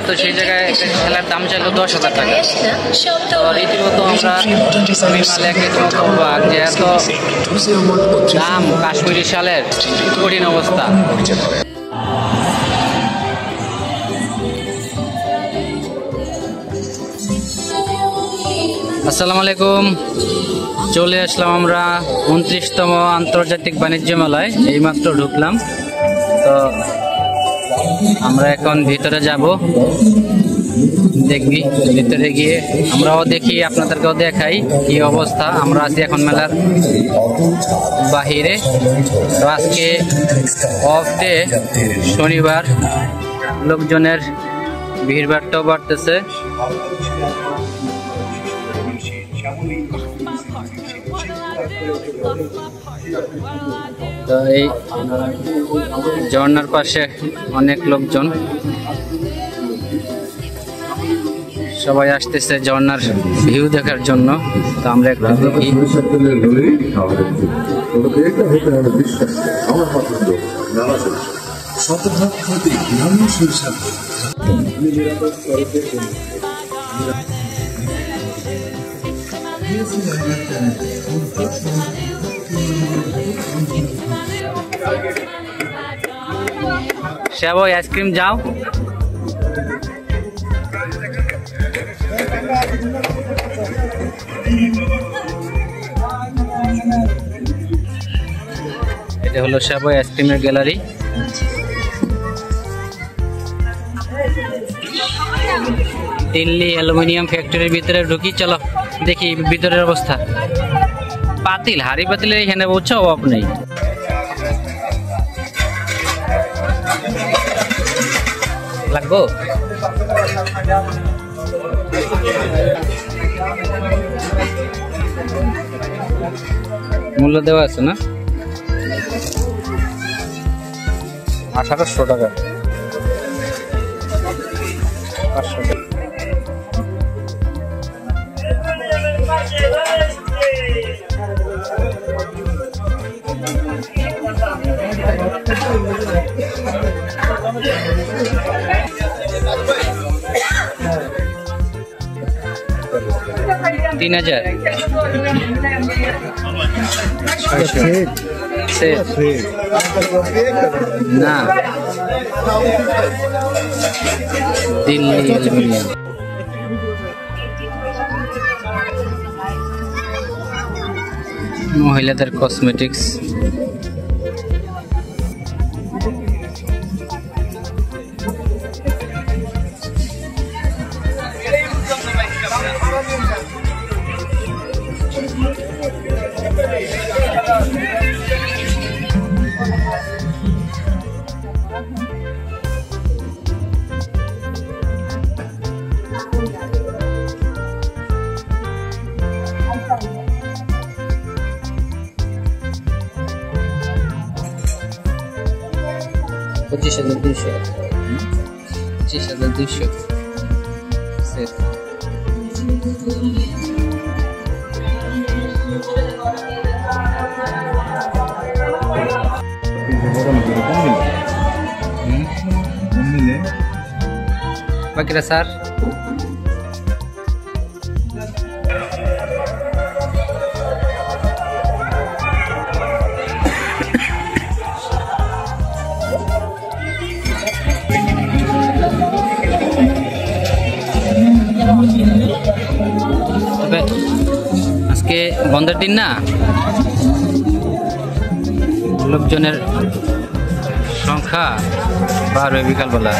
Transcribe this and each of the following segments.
তো সেই জায়গায় একটা খেলার দাম চাইলো 10,000 টাকা। তো রীতিমতো আমরা রীতিমতো অবাক যে এত দাম কাশ্মীরি শালের, কঠিন অবস্থা। আসসালামু আলাইকুম, চলে আসলাম আমরা 29তম আন্তর্জাতিক বাণিজ্য মেলায়, এইমাত্র ঢুকলাম। তো আমরা এখন ভিতরে যাব, দেখবি ভিতরে গিয়ে আমরাও দেখি, আপনাদেরকেও দেখাই কি অবস্থা। আমরা আছি এখন মেলার বাহিরে। তো আজকে অফ ডে, শনিবার, লোকজনের ভিড়ভাড়টাও বাড়তেছে। তো এই ঝর্ণার পাশে অনেক লোকজন, সবাই আসতেছে ঝর্ণার ভিউ দেখার জন্য। তো আমরা একটু দেখি। শ্যাবই আইসক্রিম যাও। এটা হলো শ্যাবই আইসক্রিমের গ্যালারি। দিল্লি অ্যালুমিনিয়াম ফ্যাক্টরির ভিতরে ঢুকি, চলো দেখি ভিতরের অবস্থা। পাতিল, হাড়ি পাতিলের এখানে বুঝছো অভাব নেই। লাগবো মূল্য দেওয়া আছে না? 1800 টাকা। 500 টাকা। $3000 না, দিল্লি অ্যালুমিনিয়াম। মহিলাদের কসমেটিক্স। $25,200 সেট। বাকিরা স্যার তবে আজকে বন্ধের দিন না, লোকজনের সংখ্যা বাড়বে বিকালবেলা।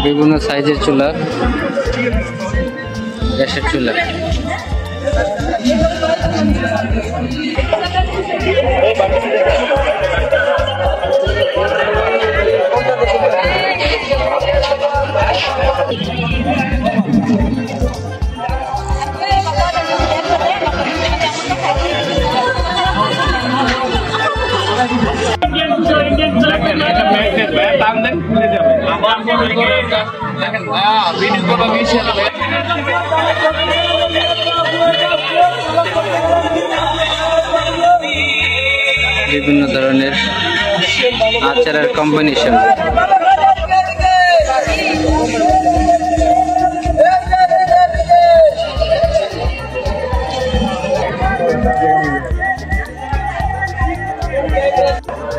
বিভিন্ন সাইজের চুলা, গ্যাসের চুলা। বিভিন্ন ধরনের আচারের কম্বিনেশন।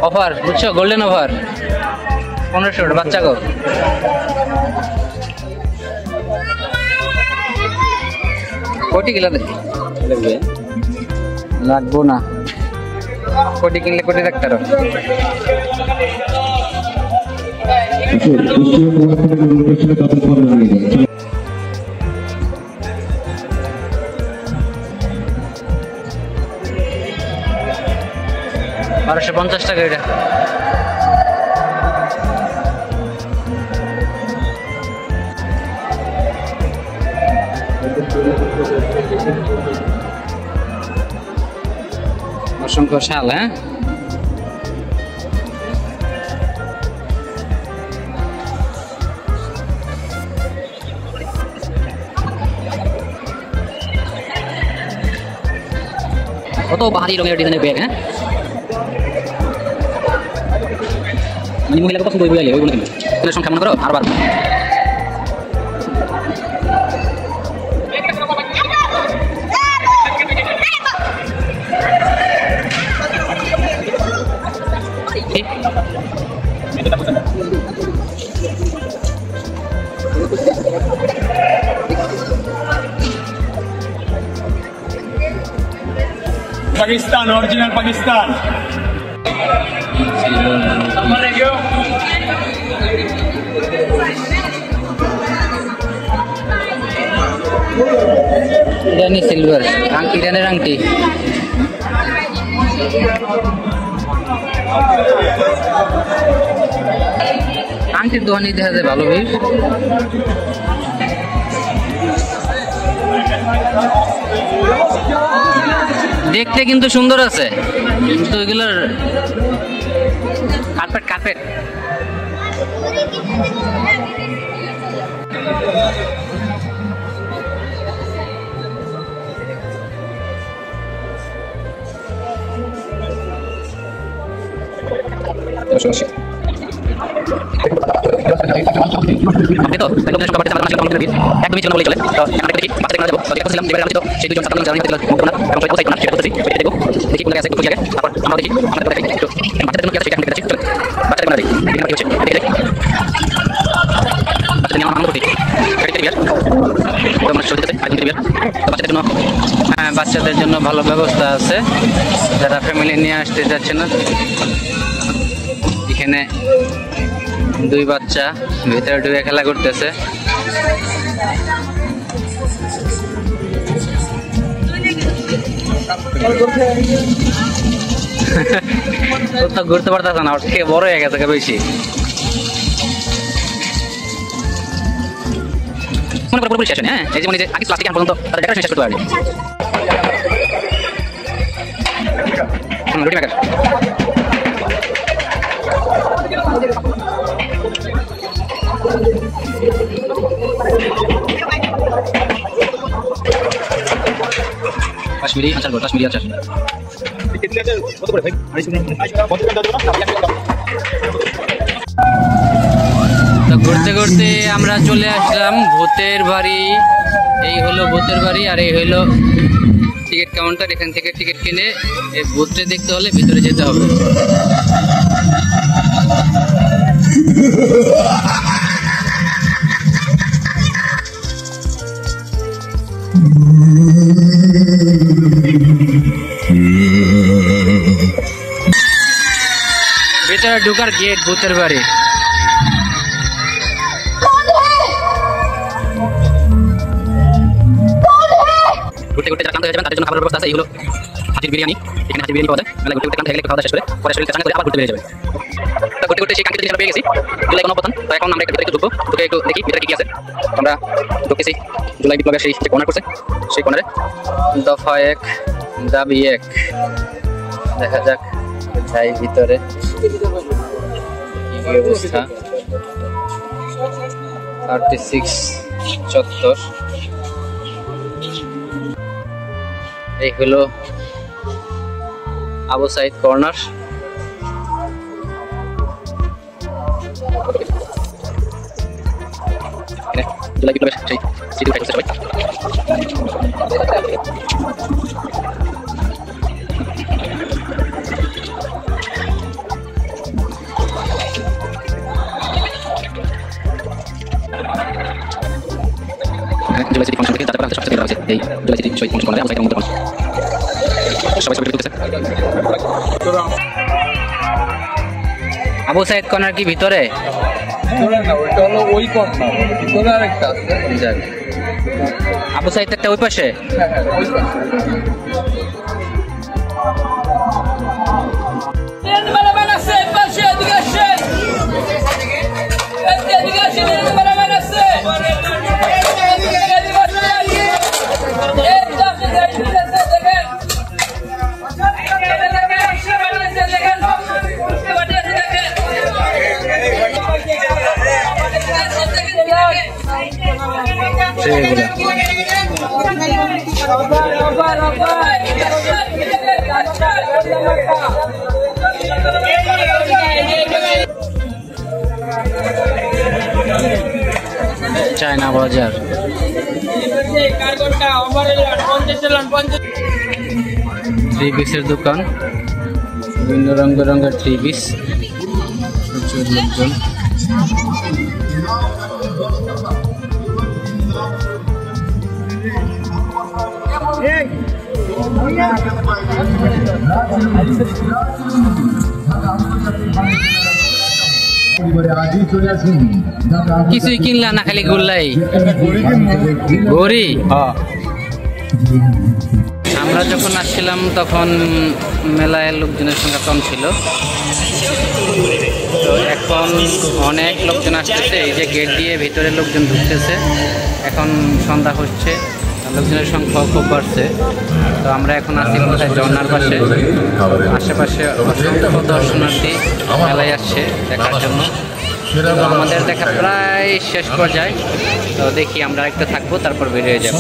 অফার বুঝছো, গোল্ডেন অফার 1500 বাচ্চা গো। কোটি কিলো লাগবো না, কোটি কিনলে কোটি রাখতে পারো। $1250 এটা। অসংখ্য শাল, হ্যাঁ কত বাহারি রঙের ডিজাইনের ব্যাগ। হ্যাঁ মানে মহিলাকে পছন্দ বই ওইগুলো কিনবে, সংখ্যা মনে করো আর বাড়বো। पाकिस्तान, ओरिजिनल पाकिस्तान। ইরানি সিলভার ইরানের আংটি। আংটির দোকানে দেখা যায় ভালো ভিড়। দেখতে কিন্তু সুন্দর আছে, কিন্তু এগুলোর কার্পেট কার্পেট। একদমই ছিল বলে চলে। তো এখন দেখি বাচ্চা দেখতে যাবো, তো যেটা ছিলাম যেবার আমি তো সেই দুজন ছাত্র জানি হতে মুক্ত না এবং সবাই বসাই না সেটা করতেছি। এটা দেখো দেখি কোন জায়গায় আছে খুঁজে আগে, তারপর আমরা দেখি আমাদের দেখি একটু বাচ্চাদের জন্য কি আছে সেটা আমি দেখতে চলে। বাচ্চাদের জন্য দেখি এখানে কি হচ্ছে দেখি দেখি বাচ্চাদের নিয়ে আমরা দেখি এটা বিয়ার তো আমরা শুরু করতে আইটেম বিয়ার। তো বাচ্চাদের জন্য হ্যাঁ বাচ্চাদের জন্য ভালো ব্যবস্থা আছে, যারা ফ্যামিলি নিয়ে আসতে যাচ্ছে না। এখানে দুই বাচ্চা ভিতরে ঢুকে খেলা করতেছে। তো ঘুরতে পারতেছে না, ওর থেকে বড় হয়ে গেছে বেশি। মনে করো পুরোপুরি শেষ হয়নি। হ্যাঁ এই যে মানে যে আগে প্লাস্টিক পর্যন্ত তারা ডেকোরেশন শেষ করতে পারবে। রুটি মেকার কাশ্মীরি আচার, কাশ্মীরি আচার। তো ঘুরতে ঘুরতে আমরা চলে আসলাম ভূতের বাড়ি। এই হলো ভূতের বাড়ি আর এই হলো টিকিট কাউন্টার। এখান থেকে টিকিট কিনে এই ভূতটা দেখতে হলে ভিতরে যেতে হবে। ভিতরে ঢোকার গেট ভূতের বাড়ি। ঘুরতে ঘুরতে যারা ক্লান্ত হয়ে যাবেন তাদের জন্য খাবারের ব্যবস্থা আছে। এই হলো হাজির বিরিয়ানি, এখানে হাজির বিরিয়ানি পাওয়া যায়। মানে ঘুরতে ঘুরতে ক্লান্ত হয়ে গেলে খাওয়া দাওয়া শেষ করে পরে শরীরটা চাঙ্গা করে আবার ঘুরতে বেরিয়ে যাবে। তো ঘুরতে ঘুরতে সেই কাঙ্ক্ষিত জিনিসটা পেয়ে গেছি, জুলাই গণঅভ্যুত্থান। তো এখন আমরা একটু ঢুকবো, ঢুকে একটু দেখি ভিতরে কি আছে। আমরা ঢুকেছি জুলাই বিপ্লবের সেই যে কর্নার করছে, সেই কর্নারে দফা 1 দাবি 1। দেখা যাক যাই ভিতরে কি অবস্থা। 36 চত্বর। এই হলো আবু সাইদ কর্নার। জুলাই বিপ্লবের সেই স্মৃতি উঠাই সবাই। জুলাই সিটি ফাংশন থেকে যাতে সবচেয়ে দেওয়া হয়েছে এই জুলাই সিটি শহীদ ফাংশন আবু সাইদ এবং সবাই ছবি তুলতেছে। আবু সাইদ কর্নার কি ভিতরে? আবু সাইদ একটা ওই পাশে। চায়না বাজার। থ্রি পিসের দোকান, বিভিন্ন রঙ বেরঙের থ্রি পিস, প্রচুর লোকজন। কিছুই কিনলা না, খালি ঘুরলাই ঘড়ি। আমরা যখন আসছিলাম তখন মেলায় লোকজনের সংখ্যা কম ছিল, তো এখন অনেক লোকজন আসতেছে। এই যে গেট দিয়ে ভিতরে লোকজন ঢুকতেছে, এখন সন্ধ্যা হচ্ছে, লোকজনের সংখ্যা খুব বাড়ছে। তো আমরা এখন আছি কোথায়? ঝর্ণার পাশে। আশেপাশে অসংখ্য দর্শনার্থী মেলায় আসছে দেখার জন্য। তো আমাদের দেখা প্রায় শেষ পর্যায়ে, তো দেখি আমরা একটু থাকবো, তারপর বেরিয়ে যাব।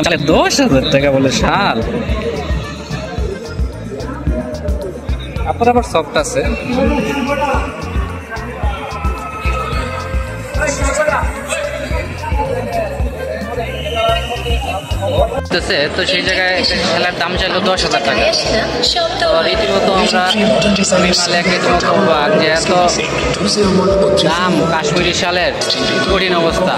তাহলে 10,000 টাকা বলে শাল। আপনার আবার সফট আছে। তো সেই জায়গায় খেলার দাম চাইলো 10,000 টাকা। তো রীতিমতো আমরা রীতিমতো অবাক যে এত দাম কাশ্মীরি শালের, কঠিন অবস্থা।